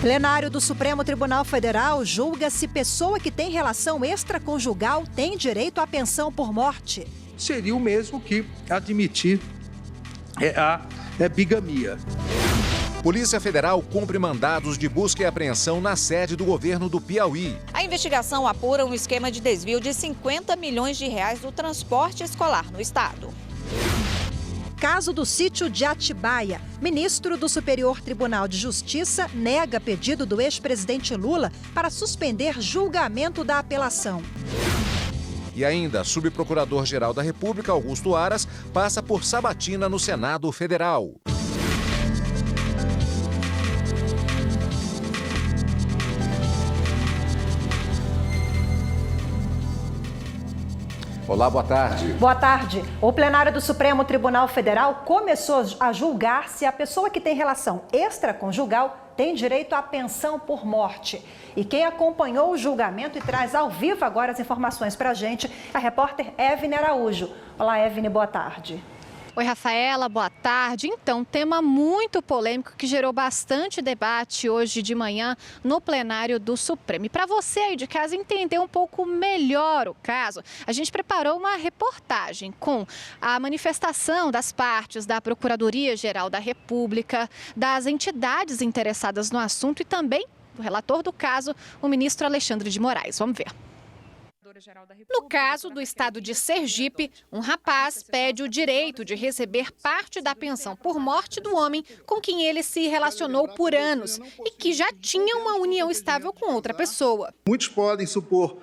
Plenário do Supremo Tribunal Federal julga se pessoa que tem relação extraconjugal tem direito à pensão por morte. Seria o mesmo que admitir a bigamia. Polícia Federal cumpre mandados de busca e apreensão na sede do governo do Piauí. A investigação apura um esquema de desvio de 50 milhões de reais do transporte escolar no estado. Caso do sítio de Atibaia. Ministro do Superior Tribunal de Justiça nega pedido do ex-presidente Lula para suspender julgamento da apelação. E ainda, subprocurador-geral da República, Augusto Aras, passa por sabatina no Senado Federal. Olá, boa tarde. Boa tarde. O plenário do Supremo Tribunal Federal começou a julgar se a pessoa que tem relação extraconjugal tem direito à pensão por morte. E quem acompanhou o julgamento e traz ao vivo agora as informações para a gente é a repórter Evne Araújo. Olá, Evne, boa tarde. Oi, Rafaela, boa tarde. Então, tema muito polêmico que gerou bastante debate hoje de manhã no plenário do Supremo. E para você aí de casa entender um pouco melhor o caso, a gente preparou uma reportagem com a manifestação das partes da Procuradoria-Geral da República, das entidades interessadas no assunto e também do relator do caso, o ministro Alexandre de Moraes. Vamos ver. No caso do estado de Sergipe, um rapaz pede o direito de receber parte da pensão por morte do homem com quem ele se relacionou por anos e que já tinha uma união estável com outra pessoa. Muitos podem supor,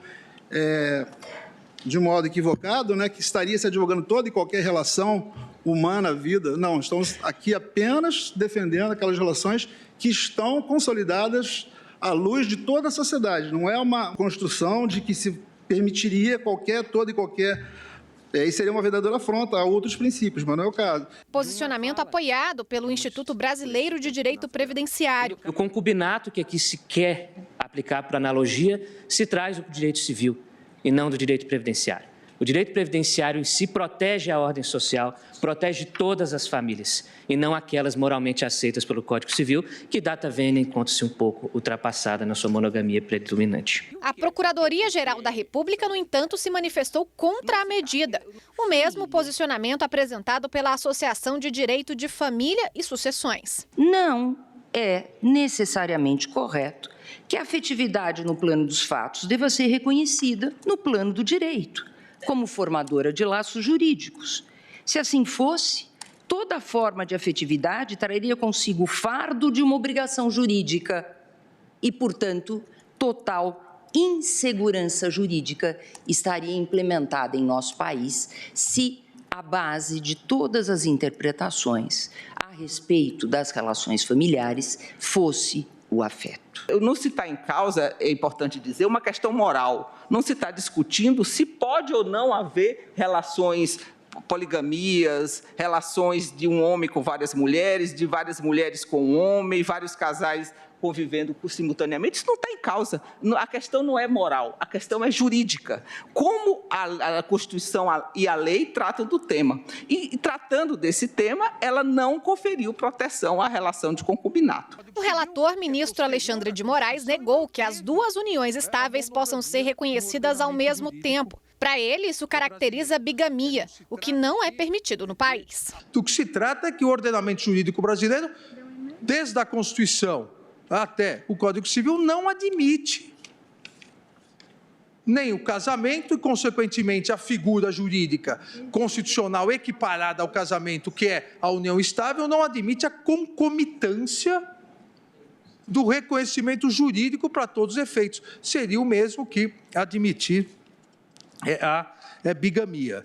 de modo equivocado, que estaria se advogando toda e qualquer relação humana, vida. Não, estamos aqui apenas defendendo aquelas relações que estão consolidadas à luz de toda a sociedade. Não é uma construção de que se permitiria toda e qualquer... Isso seria uma verdadeira afronta a outros princípios, mas não é o caso. Posicionamento apoiado pelo Instituto Brasileiro de Direito Previdenciário. O concubinato que aqui se quer aplicar por analogia se traz do direito civil e não do direito previdenciário. O direito previdenciário em si protege a ordem social, protege todas as famílias e não aquelas moralmente aceitas pelo Código Civil, que data vênia encontra-se um pouco ultrapassada na sua monogamia predominante. A Procuradoria-Geral da República, no entanto, se manifestou contra a medida. O mesmo posicionamento apresentado pela Associação de Direito de Família e Sucessões. Não é necessariamente correto que a afetividade no plano dos fatos deva ser reconhecida no plano do direito, como formadora de laços jurídicos. Se assim fosse, toda forma de afetividade traria consigo o fardo de uma obrigação jurídica e, portanto, total insegurança jurídica estaria implementada em nosso país se a base de todas as interpretações a respeito das relações familiares fosse o afeto. Não se está em causa, é importante dizer, uma questão moral. Não se está discutindo se pode ou não haver relações, poligamias, relações de um homem com várias mulheres, de várias mulheres com um homem, vários casais convivendo simultaneamente. Isso não está em causa. A questão não é moral, a questão é jurídica. Como a Constituição e a lei tratam do tema. E tratando desse tema, ela não conferiu proteção à relação de concubinato. O relator, ministro Alexandre de Moraes, negou que as duas uniões estáveis possam ser reconhecidas ao mesmo tempo. Para ele, isso caracteriza bigamia, o que não é permitido no país. Do que se trata é que o ordenamento jurídico brasileiro, desde a Constituição até o Código Civil, não admite nem o casamento e, consequentemente, a figura jurídica constitucional equiparada ao casamento, que é a união estável, não admite a concomitância do reconhecimento jurídico para todos os efeitos. Seria o mesmo que admitir a bigamia.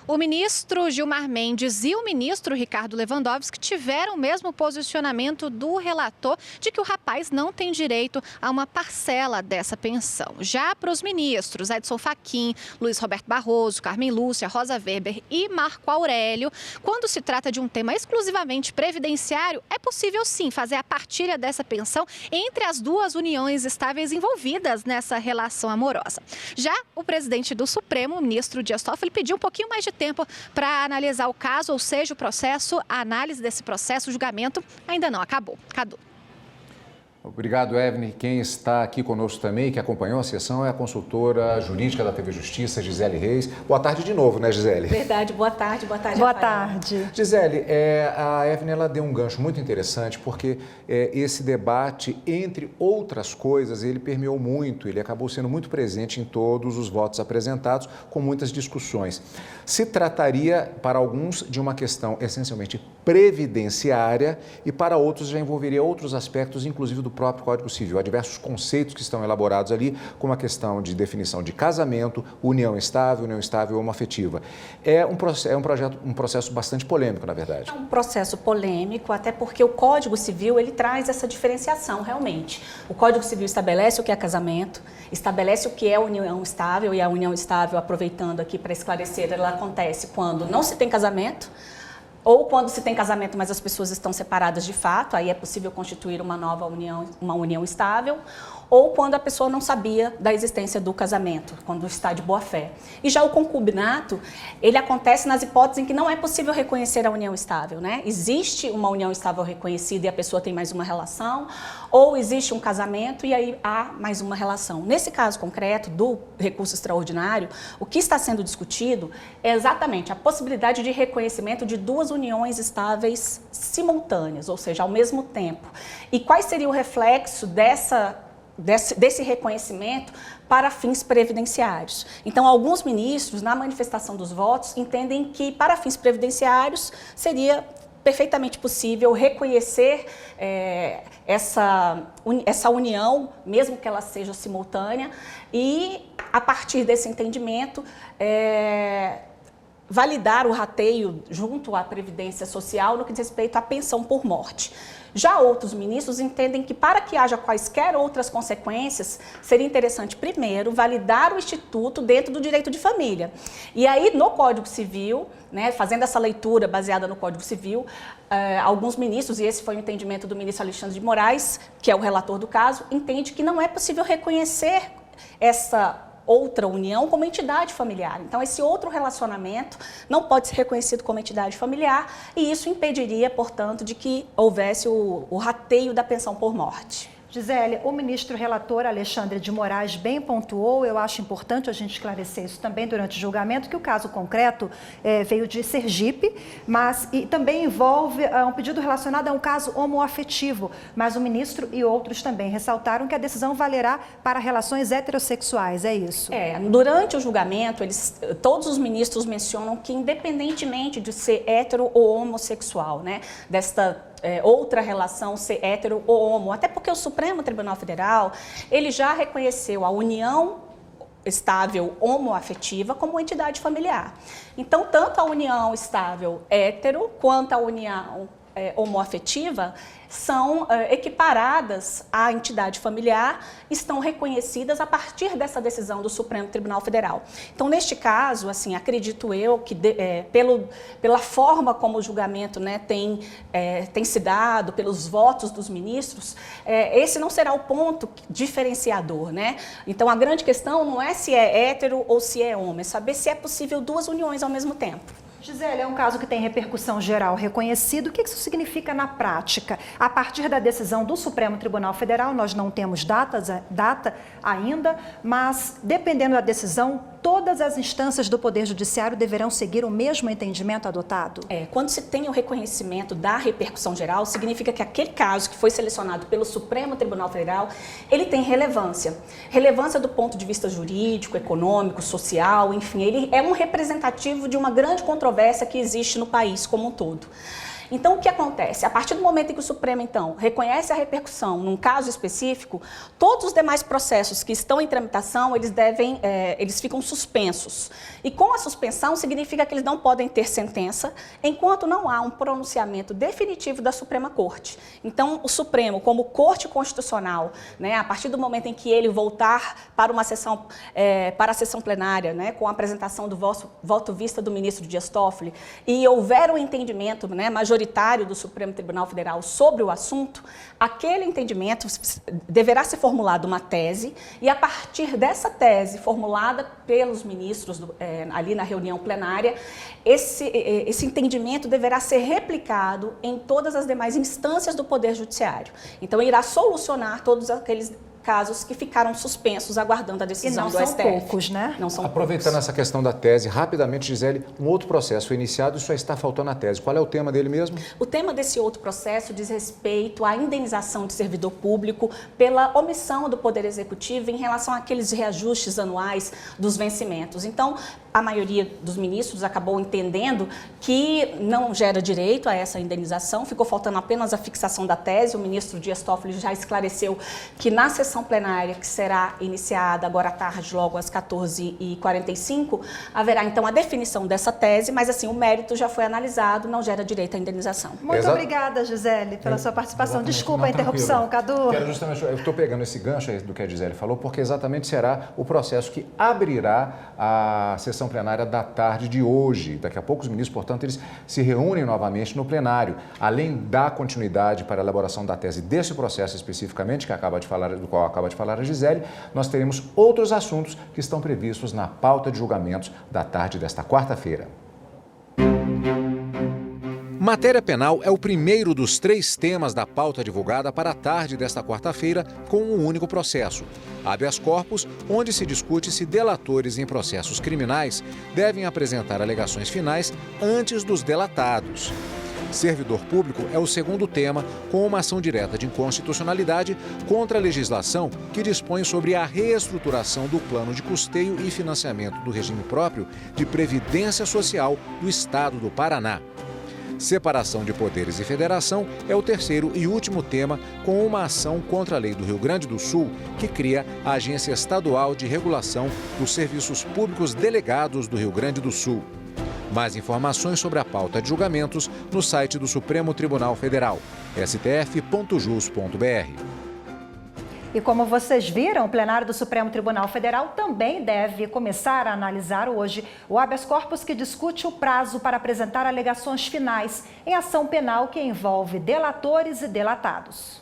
O ministro Gilmar Mendes e o ministro Ricardo Lewandowski tiveram o mesmo posicionamento do relator de que o rapaz não tem direito a uma parcela dessa pensão. Já para os ministros Edson Fachin, Luiz Roberto Barroso, Carmen Lúcia, Rosa Weber e Marco Aurélio, quando se trata de um tema exclusivamente previdenciário, é possível sim fazer a partilha dessa pensão entre as duas uniões estáveis envolvidas nessa relação amorosa. Já o presidente do Supremo, o ministro Dias Toffoli, pediu um pouquinho mais de tempo para analisar o caso, ou seja, o processo, a análise desse processo, o julgamento ainda não acabou. Cadu. Obrigado, Evelyn. Quem está aqui conosco também, que acompanhou a sessão, é a consultora jurídica da TV Justiça, Gisele Reis. Boa tarde de novo, né, Gisele? Verdade, boa tarde, Rafael. Boa tarde. Gisele, a Evelyn ela deu um gancho muito interessante, porque esse debate, entre outras coisas, ele permeou muito, ele acabou sendo muito presente em todos os votos apresentados, com muitas discussões. Se trataria, para alguns, de uma questão essencialmente previdenciária e para outros já envolveria outros aspectos, inclusive do próprio Código Civil. Há diversos conceitos que estão elaborados ali, como a questão de definição de casamento, união estável homoafetiva. É um processo bastante polêmico, na verdade. É um processo polêmico, até porque o Código Civil, ele traz essa diferenciação, realmente. O Código Civil estabelece o que é casamento, estabelece o que é união estável, e a união estável, aproveitando aqui para esclarecer, ela acontece quando não se tem casamento, ou quando se tem casamento, mas as pessoas estão separadas de fato, aí é possível constituir uma nova união, uma união estável, ou quando a pessoa não sabia da existência do casamento, quando está de boa-fé. E já o concubinato, ele acontece nas hipóteses em que não é possível reconhecer a união estável, né? Existe uma união estável reconhecida e a pessoa tem mais uma relação, ou existe um casamento e aí há mais uma relação. Nesse caso concreto do recurso extraordinário, o que está sendo discutido é exatamente a possibilidade de reconhecimento de duas uniões estáveis simultâneas, ou seja, ao mesmo tempo. E qual seria o reflexo desse reconhecimento para fins previdenciários? Então, alguns ministros, na manifestação dos votos, entendem que, para fins previdenciários, seria perfeitamente possível reconhecer essa união, mesmo que ela seja simultânea, e, a partir desse entendimento, validar o rateio junto à Previdência Social no que diz respeito à pensão por morte. Já outros ministros entendem que, para que haja quaisquer outras consequências, seria interessante, primeiro, validar o instituto dentro do direito de família. E aí, no Código Civil, né, fazendo essa leitura baseada no Código Civil, alguns ministros, e esse foi o entendimento do ministro Alexandre de Moraes, que é o relator do caso, entende que não é possível reconhecer essa outra união como entidade familiar. Então, esse outro relacionamento não pode ser reconhecido como entidade familiar e isso impediria, portanto, de que houvesse o rateio da pensão por morte. Gisele, o ministro relator Alexandre de Moraes bem pontuou, eu acho importante a gente esclarecer isso também durante o julgamento, que o caso concreto veio de Sergipe, mas também envolve um pedido relacionado a um caso homoafetivo, mas o ministro e outros também ressaltaram que a decisão valerá para relações heterossexuais, é isso? Durante o julgamento, todos os ministros mencionam que, independentemente de ser hétero ou homossexual, né, desta outra relação ser hétero ou homo, até porque o Supremo Tribunal Federal, ele já reconheceu a união estável homoafetiva como entidade familiar. Então, tanto a união estável hétero quanto a união homoafetiva são equiparadas à entidade familiar, estão reconhecidas a partir dessa decisão do Supremo Tribunal Federal. Então, neste caso, assim, acredito eu que pela forma como o julgamento, né, tem se dado, pelos votos dos ministros, esse não será o ponto diferenciador, né? Então, a grande questão não é se é hétero ou se é homo, é saber se é possível duas uniões ao mesmo tempo. Gisele, é um caso que tem repercussão geral reconhecida. O que isso significa na prática? A partir da decisão do Supremo Tribunal Federal, nós não temos data ainda, mas dependendo da decisão, todas as instâncias do Poder Judiciário deverão seguir o mesmo entendimento adotado? Quando se tem o reconhecimento da repercussão geral, significa que aquele caso que foi selecionado pelo Supremo Tribunal Federal, ele tem relevância. Relevância do ponto de vista jurídico, econômico, social, enfim, ele é um representativo de uma grande controvérsia que existe no país como um todo. Então, o que acontece? A partir do momento em que o Supremo, então, reconhece a repercussão num caso específico, todos os demais processos que estão em tramitação, eles ficam suspensos. E com a suspensão, significa que eles não podem ter sentença enquanto não há um pronunciamento definitivo da Suprema Corte. Então, o Supremo, como Corte Constitucional, né, a partir do momento em que ele voltar para uma sessão, para a sessão plenária, né, com a apresentação do voto vista do ministro Dias Toffoli, e houver um entendimento, né, majoritário majoritário do Supremo Tribunal Federal sobre o assunto, aquele entendimento deverá ser formulada uma tese e, a partir dessa tese formulada pelos ministros ali na reunião plenária, esse entendimento deverá ser replicado em todas as demais instâncias do Poder Judiciário. Então, irá solucionar todos aqueles casos que ficaram suspensos aguardando a decisão do STF. E não são poucos, né? Não são Aproveitando essa questão da tese, rapidamente, Gisele, um outro processo foi iniciado e só está faltando a tese. Qual é o tema dele mesmo? O tema desse outro processo diz respeito à indenização de servidor público pela omissão do Poder Executivo em relação àqueles reajustes anuais dos vencimentos. Então, a maioria dos ministros acabou entendendo que não gera direito a essa indenização, ficou faltando apenas a fixação da tese. O ministro Dias Toffoli já esclareceu que na sessão plenária, que será iniciada agora à tarde, logo às 14h45, haverá então a definição dessa tese, mas assim, o mérito já foi analisado, não gera direito à indenização. Muito obrigada, Gisele, pela sua participação. Exatamente. Desculpa a interrupção, Cadu. Eu estou pegando esse gancho aí do que a Gisele falou, porque exatamente será o processo que abrirá a sessão plenária da tarde de hoje. Daqui a pouco os ministros, portanto, eles se reúnem novamente no plenário. Além da continuidade para a elaboração da tese desse processo especificamente, do qual acaba de falar a Gisele, nós teremos outros assuntos que estão previstos na pauta de julgamentos da tarde desta quarta-feira. Matéria penal é o primeiro dos 3 temas da pauta divulgada para a tarde desta quarta-feira, com um único processo: habeas corpus, onde se discute se delatores em processos criminais devem apresentar alegações finais antes dos delatados. Servidor público é o segundo tema, com uma ação direta de inconstitucionalidade contra a legislação que dispõe sobre a reestruturação do plano de custeio e financiamento do regime próprio de previdência social do Estado do Paraná. Separação de poderes e federação é o terceiro e último tema, com uma ação contra a lei do Rio Grande do Sul, que cria a Agência Estadual de Regulação dos Serviços Públicos Delegados do Rio Grande do Sul. Mais informações sobre a pauta de julgamentos no site do Supremo Tribunal Federal, stf.jus.br. E como vocês viram, o plenário do Supremo Tribunal Federal também deve começar a analisar hoje o habeas corpus que discute o prazo para apresentar alegações finais em ação penal que envolve delatores e delatados.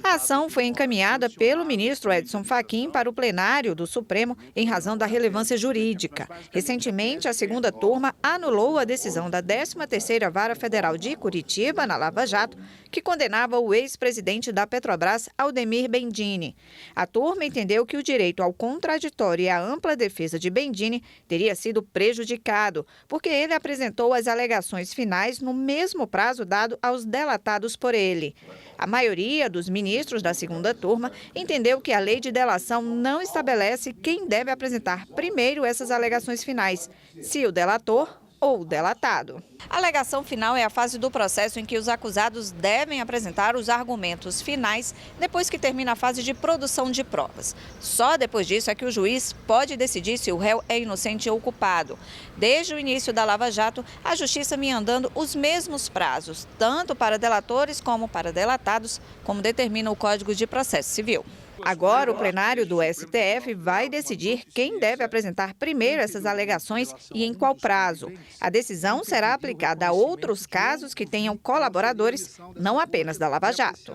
A ação foi encaminhada pelo ministro Edson Fachin para o plenário do Supremo em razão da relevância jurídica. Recentemente, a segunda turma anulou a decisão da 13ª Vara Federal de Curitiba, na Lava Jato, que condenava o ex-presidente da Petrobras, Aldemir Bendini. A turma entendeu que o direito ao contraditório e à ampla defesa de Bendini teria sido prejudicado, porque ele apresentou as alegações finais no mesmo prazo dado aos delatados por ele. A maioria dos ministros da segunda turma entendeu que a lei de delação não estabelece quem deve apresentar primeiro essas alegações finais, se o delator ou o delatado. A alegação final é a fase do processo em que os acusados devem apresentar os argumentos finais depois que termina a fase de produção de provas. Só depois disso é que o juiz pode decidir se o réu é inocente ou culpado. Desde o início da Lava Jato, a Justiça vem andando os mesmos prazos, tanto para delatores como para delatados, como determina o Código de Processo Civil. Agora, o plenário do STF vai decidir quem deve apresentar primeiro essas alegações e em qual prazo. A decisão será aplicada a outros casos que tenham colaboradores, não apenas da Lava Jato.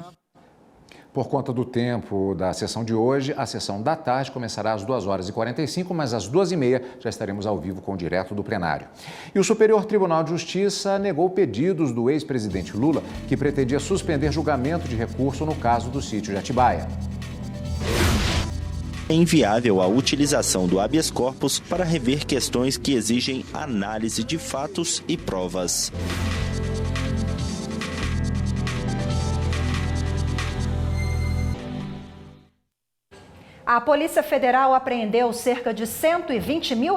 Por conta do tempo da sessão de hoje, a sessão da tarde começará às 2h45, mas às 2h30 já estaremos ao vivo com o direto do plenário. E o Superior Tribunal de Justiça negou pedidos do ex-presidente Lula, que pretendia suspender julgamento de recurso no caso do sítio de Atibaia. É inviável a utilização do habeas corpus para rever questões que exigem análise de fatos e provas. A Polícia Federal apreendeu cerca de R$120 mil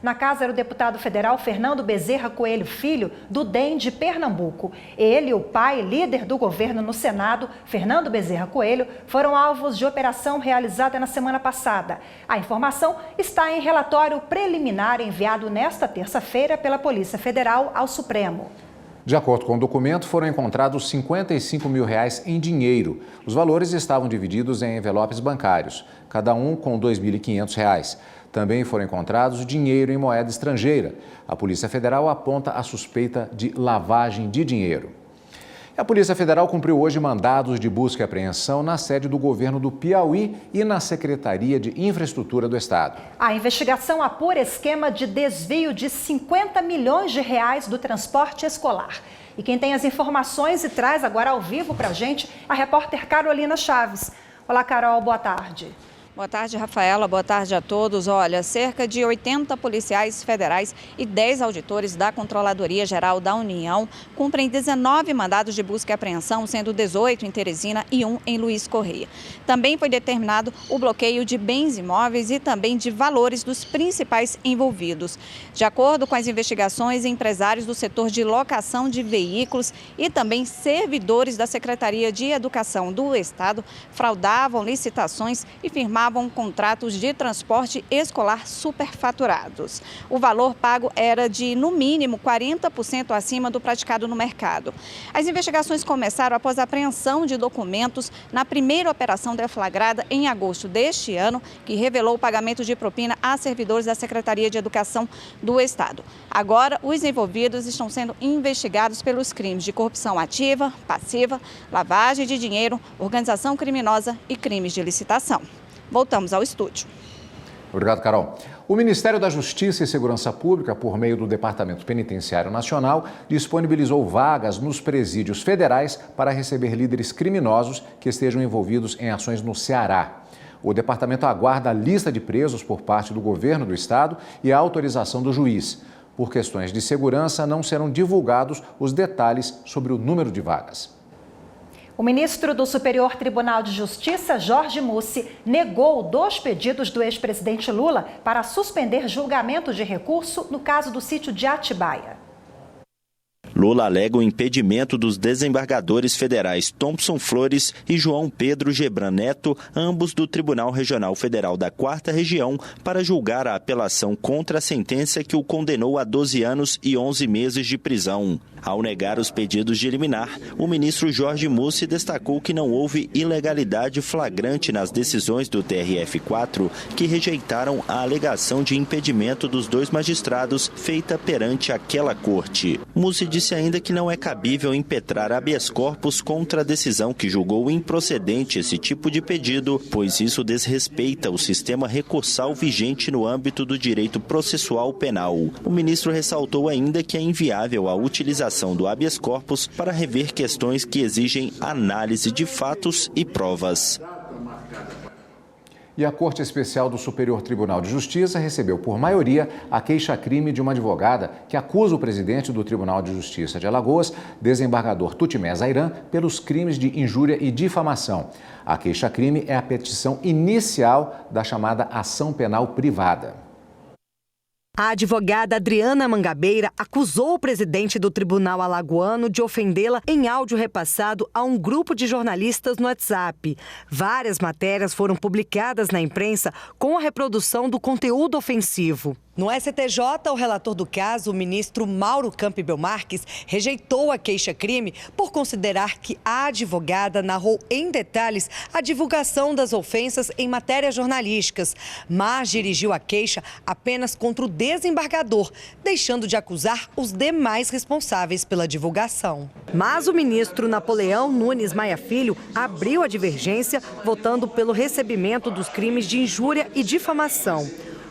na casa do deputado federal Fernando Bezerra Coelho Filho, do DEM de Pernambuco. Ele e o pai, líder do governo no Senado, Fernando Bezerra Coelho, foram alvos de operação realizada na semana passada. A informação está em relatório preliminar enviado nesta terça-feira pela Polícia Federal ao Supremo. De acordo com o documento, foram encontrados R$55 mil em dinheiro. Os valores estavam divididos em envelopes bancários, cada um com R$2.500. Também foram encontrados dinheiro em moeda estrangeira. A Polícia Federal aponta a suspeita de lavagem de dinheiro. A Polícia Federal cumpriu hoje mandados de busca e apreensão na sede do governo do Piauí e na Secretaria de Infraestrutura do Estado. A investigação apura esquema de desvio de R$50 milhões do transporte escolar. E quem tem as informações e traz agora ao vivo para a gente, a repórter Carolina Chaves. Olá, Carol, boa tarde. Boa tarde, Rafaela. Boa tarde a todos. Olha, cerca de 80 policiais federais e 10 auditores da Controladoria Geral da União cumprem 19 mandados de busca e apreensão, sendo 18 em Teresina e 1 em Luiz Correia. Também foi determinado o bloqueio de bens imóveis e também de valores dos principais envolvidos. De acordo com as investigações, empresários do setor de locação de veículos e também servidores da Secretaria de Educação do Estado fraudavam licitações e firmavam contratos de transporte escolar superfaturados. O valor pago era de, no mínimo, 40% acima do praticado no mercado. As investigações começaram após a apreensão de documentos na primeira operação deflagrada em agosto deste ano, que revelou o pagamento de propina a servidores da Secretaria de Educação do Estado. Agora, os envolvidos estão sendo investigados pelos crimes de corrupção ativa, passiva, lavagem de dinheiro, organização criminosa e crimes de licitação. Voltamos ao estúdio. Obrigado, Carol. O Ministério da Justiça e Segurança Pública, por meio do Departamento Penitenciário Nacional, disponibilizou vagas nos presídios federais para receber líderes criminosos que estejam envolvidos em ações no Ceará. O departamento aguarda a lista de presos por parte do governo do estado e a autorização do juiz. Por questões de segurança, não serão divulgados os detalhes sobre o número de vagas. O ministro do Superior Tribunal de Justiça, Jorge Mussi, negou 2 pedidos do ex-presidente Lula para suspender julgamento de recurso no caso do sítio de Atibaia. Lula alega o impedimento dos desembargadores federais Thompson Flores e João Pedro Gebran Neto, ambos do Tribunal Regional Federal da 4ª Região, para julgar a apelação contra a sentença que o condenou a 12 anos e 11 meses de prisão. Ao negar os pedidos de liminar, o ministro Jorge Mussi destacou que não houve ilegalidade flagrante nas decisões do TRF4 que rejeitaram a alegação de impedimento dos 2 magistrados feita perante aquela corte. Mussi disse ainda que não é cabível impetrar habeas corpus contra a decisão que julgou improcedente esse tipo de pedido, pois isso desrespeita o sistema recursal vigente no âmbito do direito processual penal. O ministro ressaltou ainda que é inviável a utilização do habeas corpus para rever questões que exigem análise de fatos e provas. E a Corte Especial do Superior Tribunal de Justiça recebeu por maioria a queixa-crime de uma advogada que acusa o presidente do Tribunal de Justiça de Alagoas, desembargador Tutimé Zairan, pelos crimes de injúria e difamação. A queixa-crime é a petição inicial da chamada ação penal privada. A advogada Adriana Mangabeira acusou o presidente do Tribunal Alagoano de ofendê-la em áudio repassado a um grupo de jornalistas no WhatsApp. Várias matérias foram publicadas na imprensa com a reprodução do conteúdo ofensivo. No STJ, o relator do caso, o ministro Mauro Campbell Marques, rejeitou a queixa-crime por considerar que a advogada narrou em detalhes a divulgação das ofensas em matérias jornalísticas, mas dirigiu a queixa apenas contra o desembargador, deixando de acusar os demais responsáveis pela divulgação. Mas o ministro Napoleão Nunes Maia Filho abriu a divergência, votando pelo recebimento dos crimes de injúria e difamação.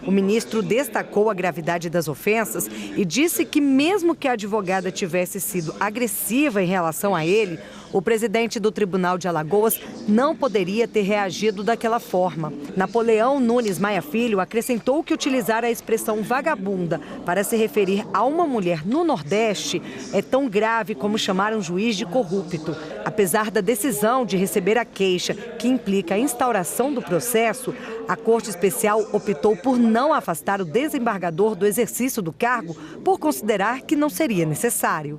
O ministro destacou a gravidade das ofensas e disse que, mesmo que a advogada tivesse sido agressiva em relação a ele, o presidente do Tribunal de Alagoas não poderia ter reagido daquela forma. Napoleão Nunes Maia Filho acrescentou que utilizar a expressão vagabunda para se referir a uma mulher no Nordeste é tão grave como chamar um juiz de corrupto. Apesar da decisão de receber a queixa, que implica a instauração do processo, a Corte Especial optou por não afastar o desembargador do exercício do cargo por considerar que não seria necessário.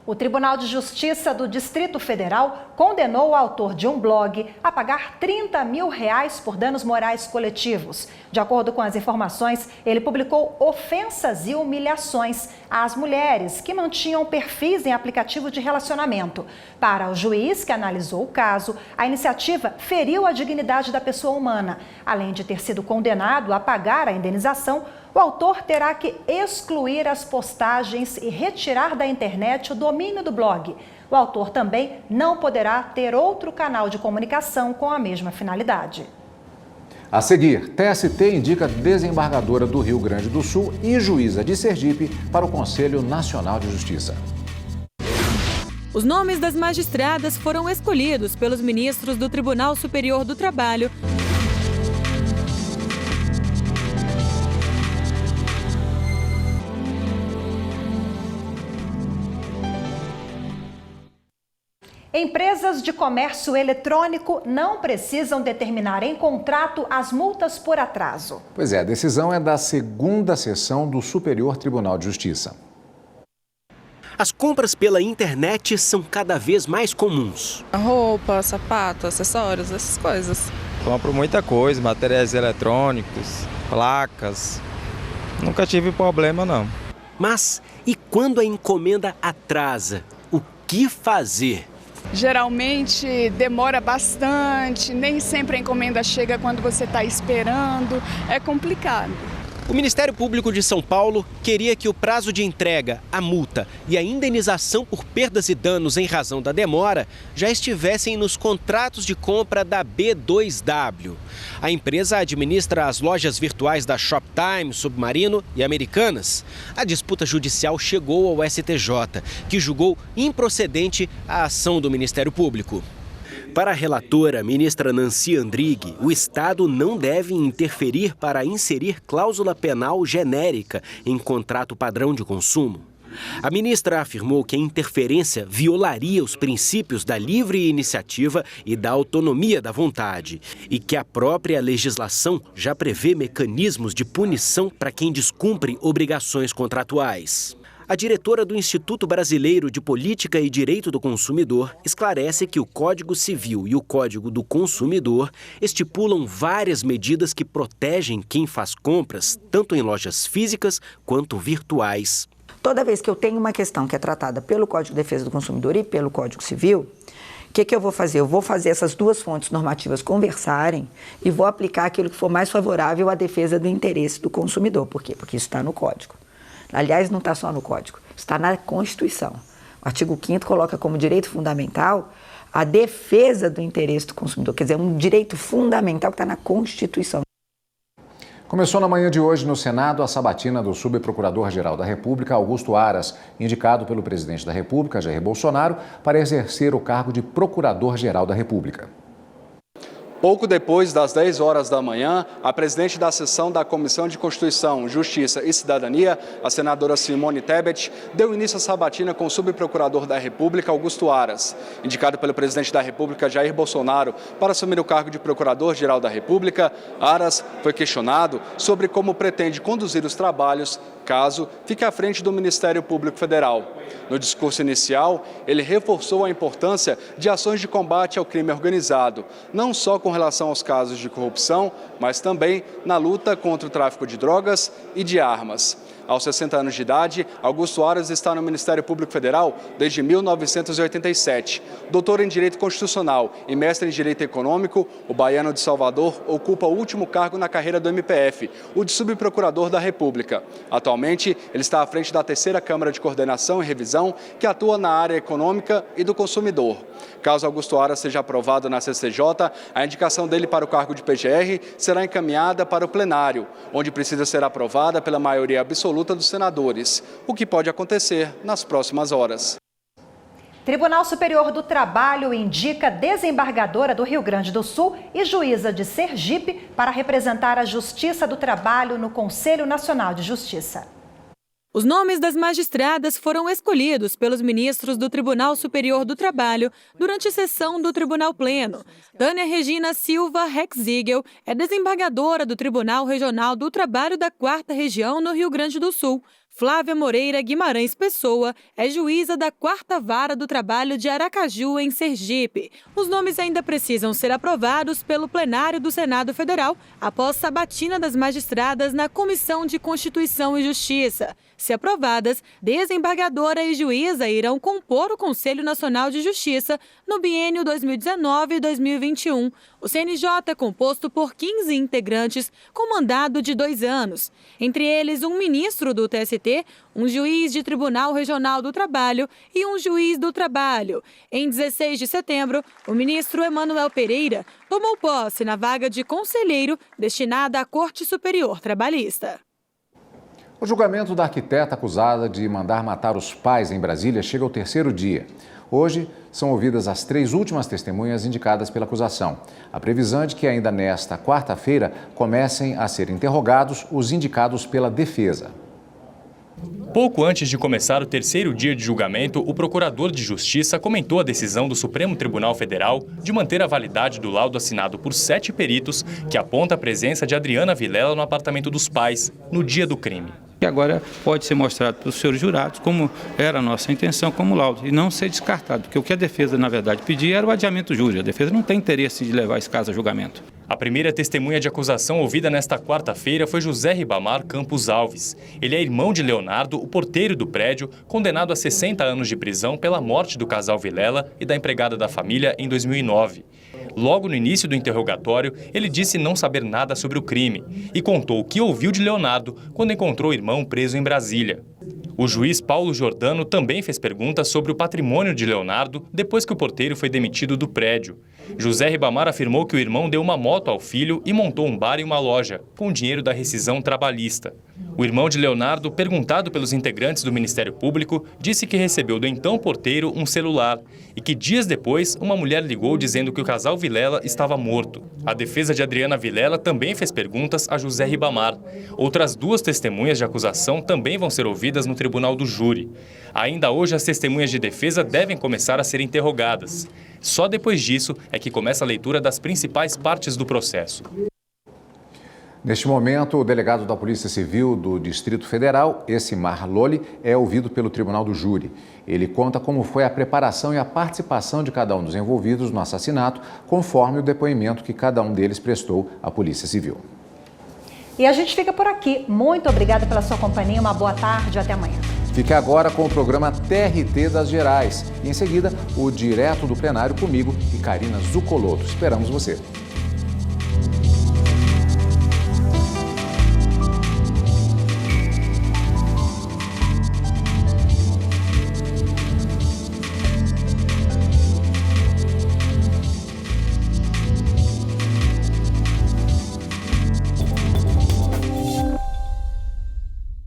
O Tribunal de Justiça do Distrito Federal condenou o autor de um blog a pagar R$30 mil por danos morais coletivos. De acordo com as informações, ele publicou ofensas e humilhações às mulheres que mantinham perfis em aplicativo de relacionamento. Para o juiz que analisou o caso, a iniciativa feriu a dignidade da pessoa humana. Além de ter sido condenado a pagar a indenização, o autor terá que excluir as postagens e retirar da internet o domínio do blog. O autor também não poderá ter outro canal de comunicação com a mesma finalidade. A seguir, TST indica desembargadora do Rio Grande do Sul e juíza de Sergipe para o Conselho Nacional de Justiça. Os nomes das magistradas foram escolhidos pelos ministros do Tribunal Superior do Trabalho. Empresas de comércio eletrônico não precisam determinar em contrato as multas por atraso. Pois é, a decisão é da segunda sessão do Superior Tribunal de Justiça. As compras pela internet são cada vez mais comuns. Roupa, sapato, acessórios, essas coisas. Compro muita coisa, materiais eletrônicos, placas. Nunca tive problema, não. Mas e quando a encomenda atrasa? O que fazer? Geralmente demora bastante, nem sempre a encomenda chega quando você está esperando, é complicado. O Ministério Público de São Paulo queria que o prazo de entrega, a multa e a indenização por perdas e danos em razão da demora já estivessem nos contratos de compra da B2W. A empresa administra as lojas virtuais da Shoptime, Submarino e Americanas. A disputa judicial chegou ao STJ, que julgou improcedente a ação do Ministério Público. Para a relatora, ministra Nancy Andrighi, o Estado não deve interferir para inserir cláusula penal genérica em contrato padrão de consumo. A ministra afirmou que a interferência violaria os princípios da livre iniciativa e da autonomia da vontade e que a própria legislação já prevê mecanismos de punição para quem descumpre obrigações contratuais. A diretora do Instituto Brasileiro de Política e Direito do Consumidor esclarece que o Código Civil e o Código do Consumidor estipulam várias medidas que protegem quem faz compras, tanto em lojas físicas quanto virtuais. Toda vez que eu tenho uma questão que é tratada pelo Código de Defesa do Consumidor e pelo Código Civil, o que eu vou fazer? Eu vou fazer essas duas fontes normativas conversarem e vou aplicar aquilo que for mais favorável à defesa do interesse do consumidor. Por quê? Porque isso está no Código. Aliás, não está só no Código, está na Constituição. O artigo 5º coloca como direito fundamental a defesa do interesse do consumidor, quer dizer, um direito fundamental que está na Constituição. Começou na manhã de hoje no Senado a sabatina do subprocurador-geral da República, Augusto Aras, indicado pelo presidente da República, Jair Bolsonaro, para exercer o cargo de procurador-geral da República. Pouco depois das 10 horas da manhã, a presidente da sessão da Comissão de Constituição, Justiça e Cidadania, a senadora Simone Tebet, deu início à sabatina com o subprocurador da República, Augusto Aras. Indicado pelo presidente da República, Jair Bolsonaro, para assumir o cargo de procurador-geral da República, Aras foi questionado sobre como pretende conduzir os trabalhos caso fique à frente do Ministério Público Federal. No discurso inicial, ele reforçou a importância de ações de combate ao crime organizado, não só com relação aos casos de corrupção, mas também na luta contra o tráfico de drogas e de armas. Aos 60 anos de idade, Augusto Aras está no Ministério Público Federal desde 1987. Doutor em Direito Constitucional e mestre em Direito Econômico, o baiano de Salvador ocupa o último cargo na carreira do MPF, o de subprocurador da República. Atualmente, ele está à frente da 3ª Câmara de Coordenação e Revisão, que atua na área econômica e do consumidor. Caso Augusto Aras seja aprovado na CCJ, a indicação dele para o cargo de PGR será encaminhada para o plenário, onde precisa ser aprovada pela maioria absoluta dos senadores, o que pode acontecer nas próximas horas. Tribunal Superior do Trabalho indica desembargadora do Rio Grande do Sul e juíza de Sergipe para representar a Justiça do Trabalho no Conselho Nacional de Justiça. Os nomes das magistradas foram escolhidos pelos ministros do Tribunal Superior do Trabalho durante a sessão do Tribunal Pleno. Tânia Regina Silva Rexigel é desembargadora do Tribunal Regional do Trabalho da 4ª Região no Rio Grande do Sul. Flávia Moreira Guimarães Pessoa é juíza da 4ª Vara do Trabalho de Aracaju, em Sergipe. Os nomes ainda precisam ser aprovados pelo plenário do Senado Federal após sabatina das magistradas na Comissão de Constituição e Justiça. Se aprovadas, desembargadora e juíza irão compor o Conselho Nacional de Justiça no biênio 2019 e 2021. O CNJ é composto por 15 integrantes com mandado de 2 anos. Entre eles, um ministro do TST, um juiz de Tribunal Regional do Trabalho e um juiz do Trabalho. Em 16 de setembro, o ministro Emanuel Pereira tomou posse na vaga de conselheiro destinada à Corte Superior Trabalhista. O julgamento da arquiteta acusada de mandar matar os pais em Brasília chega ao 3º dia. Hoje, são ouvidas as 3 últimas testemunhas indicadas pela acusação. A previsão é de que ainda nesta quarta-feira comecem a ser interrogados os indicados pela defesa. Pouco antes de começar o 3º dia de julgamento, o procurador de Justiça comentou a decisão do Supremo Tribunal Federal de manter a validade do laudo assinado por 7 peritos que aponta a presença de Adriana Vilela no apartamento dos pais, no dia do crime. E agora pode ser mostrado para os senhores jurados, como era a nossa intenção, como laudo, e não ser descartado, porque o que a defesa, na verdade, pedia era o adiamento júri. A defesa não tem interesse de levar esse caso a julgamento. A primeira testemunha de acusação ouvida nesta quarta-feira foi José Ribamar Campos Alves. Ele é irmão de Leonardo, o porteiro do prédio, condenado a 60 anos de prisão pela morte do casal Vilela e da empregada da família em 2009. Logo no início do interrogatório, ele disse não saber nada sobre o crime e contou o que ouviu de Leonardo quando encontrou o irmão preso em Brasília. O juiz Paulo Jordano também fez perguntas sobre o patrimônio de Leonardo depois que o porteiro foi demitido do prédio. José Ribamar afirmou que o irmão deu uma moto ao filho e montou um bar e uma loja, com o dinheiro da rescisão trabalhista. O irmão de Leonardo, perguntado pelos integrantes do Ministério Público, disse que recebeu do então porteiro um celular e que dias depois uma mulher ligou dizendo que o casal Vilela estava morto. A defesa de Adriana Vilela também fez perguntas a José Ribamar. Outras 2 testemunhas de acusação também vão ser ouvidas no tribunal do júri. Ainda hoje, as testemunhas de defesa devem começar a ser interrogadas. Só depois disso é que começa a leitura das principais partes do processo. Neste momento, o delegado da Polícia Civil do Distrito Federal, Essimar Loli, é ouvido pelo Tribunal do Júri. Ele conta como foi a preparação e a participação de cada um dos envolvidos no assassinato, conforme o depoimento que cada um deles prestou à Polícia Civil. E a gente fica por aqui. Muito obrigada pela sua companhia. Uma boa tarde. Até amanhã. Fique agora com o programa TRT das Gerais. E em seguida, o Direto do Plenário comigo e Karina Zucolotto. Esperamos você.